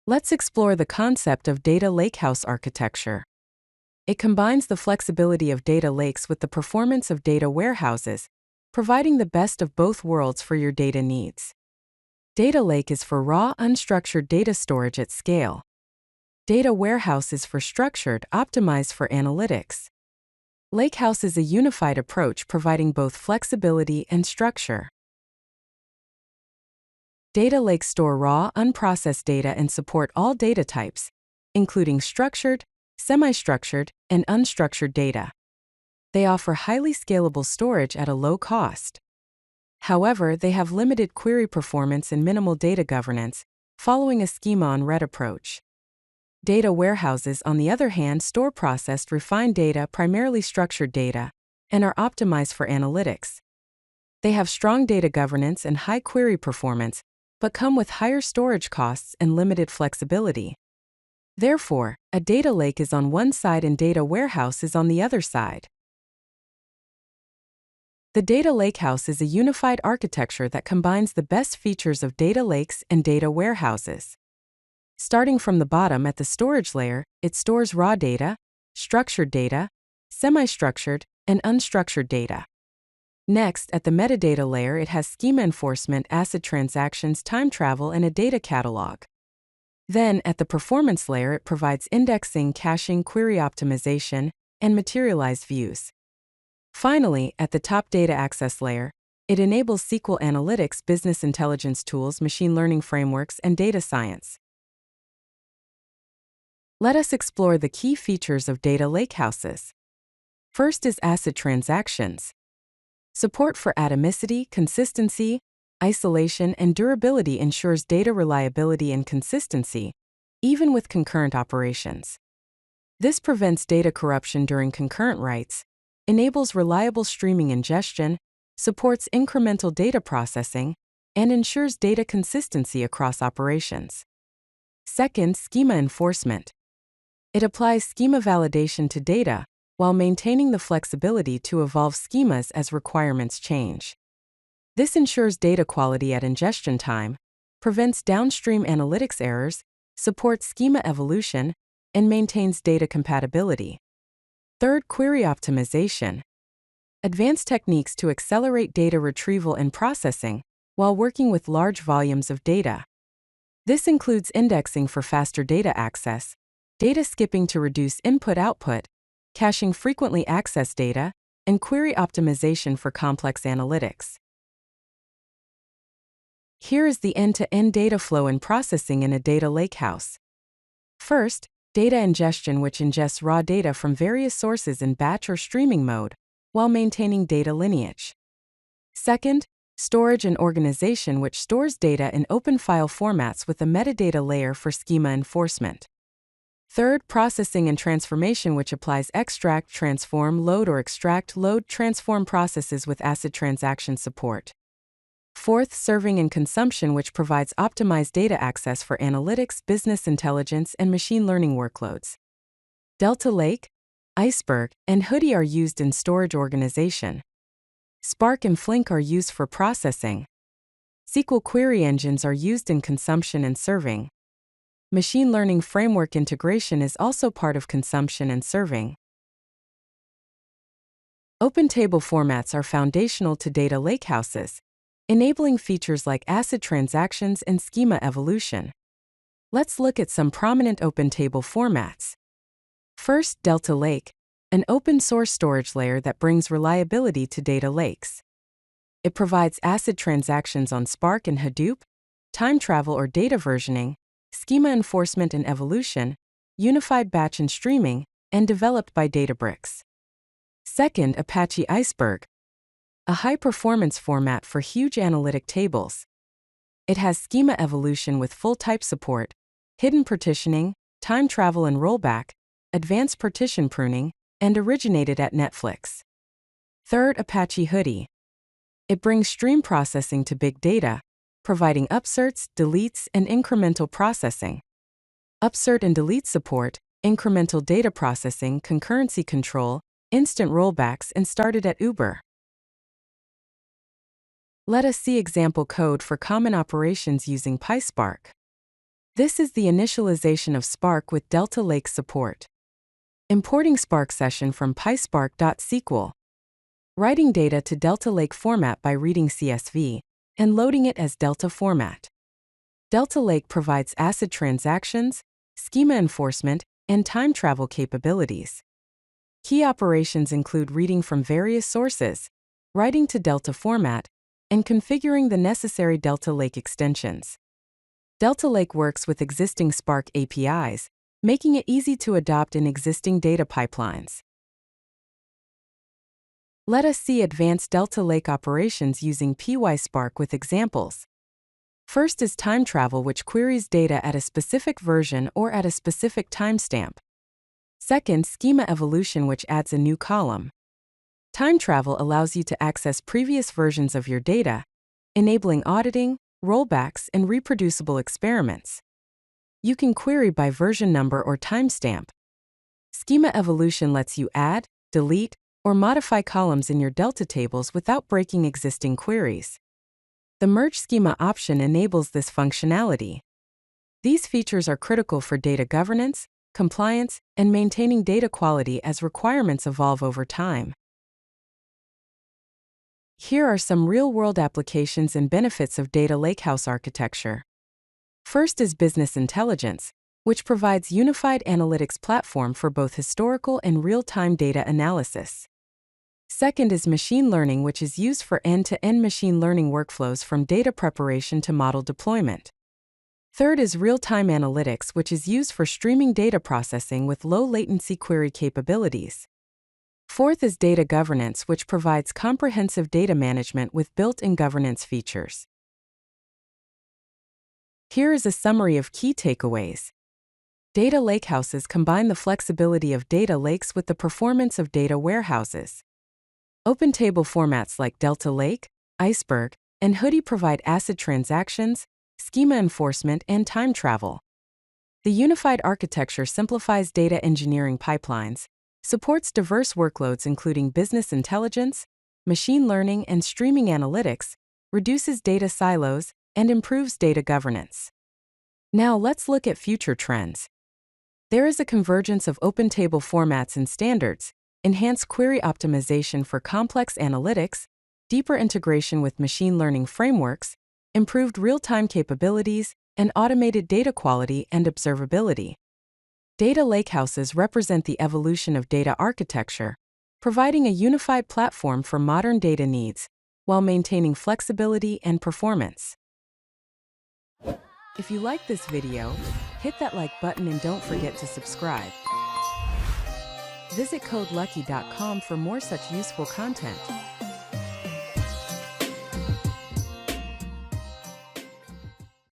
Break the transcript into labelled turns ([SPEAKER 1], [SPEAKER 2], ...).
[SPEAKER 1] Let's explore the concept of data lakehouse architecture. It combines the flexibility of data lakes with the performance of data warehouses, providing the best of both worlds for your data needs. Data lake is for raw, unstructured data storage at scale. Data warehouse is for structured, optimized for analytics. Lakehouse is a unified approach providing both flexibility and structure. Data lakes store raw, unprocessed data and support all data types, including structured, semi-structured, and unstructured data. They offer highly scalable storage at a low cost. However, they have limited query performance and minimal data governance, following a schema-on-read approach. Data warehouses, on the other hand, store processed, refined data, primarily structured data, and are optimized for analytics. They have strong data governance and high query performance, but come with higher storage costs and limited flexibility. Therefore, a data lake is on one side and data warehouse is on the other side. The data lakehouse is a unified architecture that combines the best features of data lakes and data warehouses. Starting from the bottom at the storage layer, it stores raw data, structured data, semi-structured, and unstructured data. Next, at the metadata layer, it has schema enforcement, ACID transactions, time travel, and a data catalog. Then, at the performance layer, it provides indexing, caching, query optimization, and materialized views. Finally, at the top data access layer, it enables SQL analytics, business intelligence tools, machine learning frameworks, and data science. Let us explore the key features of data lakehouses. First is ACID transactions. Support for atomicity, consistency, isolation, and durability ensures data reliability and consistency, even with concurrent operations. This prevents data corruption during concurrent writes, enables reliable streaming ingestion, supports incremental data processing, and ensures data consistency across operations. Second, schema enforcement. It applies schema validation to data, while maintaining the flexibility to evolve schemas as requirements change. This ensures data quality at ingestion time, prevents downstream analytics errors, supports schema evolution, and maintains data compatibility. Third, query optimization. Advanced techniques to accelerate data retrieval and processing while working with large volumes of data. This includes indexing for faster data access, data skipping to reduce input-output, caching frequently accessed data, and query optimization for complex analytics. Here is the end-to-end data flow and processing in a data lakehouse. First, data ingestion, which ingests raw data from various sources in batch or streaming mode, while maintaining data lineage. Second, storage and organization, which stores data in open file formats with a metadata layer for schema enforcement. Third, processing and transformation, which applies extract, transform, load, or extract, load, transform processes with ACID transaction support. Fourth, serving and consumption, which provides optimized data access for analytics, business intelligence, and machine learning workloads. Delta Lake, Iceberg, and Hoodie are used in storage organization. Spark and Flink are used for processing. SQL query engines are used in consumption and serving. Machine learning framework integration is also part of consumption and serving. Open table formats are foundational to data lakehouses, enabling features like ACID transactions and schema evolution. Let's look at some prominent open table formats. First, Delta Lake, an open-source storage layer that brings reliability to data lakes. It provides ACID transactions on Spark and Hadoop, time travel or data versioning, schema enforcement and evolution, unified batch and streaming, and developed by Databricks. Second, Apache Iceberg, a high-performance format for huge analytic tables. It has schema evolution with full type support, hidden partitioning, time travel and rollback, advanced partition pruning, and originated at Netflix. Third, Apache Hoodie. It brings stream processing to big data, providing upserts, deletes, and incremental processing. Upsert and delete support, incremental data processing, concurrency control, instant rollbacks, and started at Uber. Let us see example code for common operations using PySpark. This is the initialization of Spark with Delta Lake support. Importing Spark session from PySpark.sql. Writing data to Delta Lake format by reading CSV and loading it as Delta format. Delta Lake provides ACID transactions, schema enforcement, and time travel capabilities. Key operations include reading from various sources, writing to Delta format, and configuring the necessary Delta Lake extensions. Delta Lake works with existing Spark APIs, making it easy to adopt in existing data pipelines. Let us see advanced Delta Lake operations using PySpark with examples. First is time travel, which queries data at a specific version or at a specific timestamp. Second, schema evolution, which adds a new column. Time travel allows you to access previous versions of your data, enabling auditing, rollbacks, and reproducible experiments. You can query by version number or timestamp. Schema evolution lets you add, delete, or modify columns in your Delta tables without breaking existing queries. The Merge Schema option enables this functionality. These features are critical for data governance, compliance, and maintaining data quality as requirements evolve over time. Here are some real-world applications and benefits of Data Lakehouse architecture. First is business intelligence, which provides unified analytics platform for both historical and real-time data analysis. Second is machine learning, which is used for end-to-end machine learning workflows from data preparation to model deployment. Third is real-time analytics, which is used for streaming data processing with low-latency query capabilities. Fourth is data governance, which provides comprehensive data management with built-in governance features. Here is a summary of key takeaways. Data lakehouses combine the flexibility of data lakes with the performance of data warehouses. Open table formats like Delta Lake, Iceberg, and Hoodie provide ACID transactions, schema enforcement, and time travel. The unified architecture simplifies data engineering pipelines, supports diverse workloads including business intelligence, machine learning, and streaming analytics, reduces data silos, and improves data governance. Now let's look at future trends. There is a convergence of open table formats and standards, enhanced query optimization for complex analytics, deeper integration with machine learning frameworks, improved real-time capabilities, and automated data quality and observability. Data lakehouses represent the evolution of data architecture, providing a unified platform for modern data needs, while maintaining flexibility and performance. If you like this video, hit that like button and don't forget to subscribe. Visit codelucky.com for more such useful content.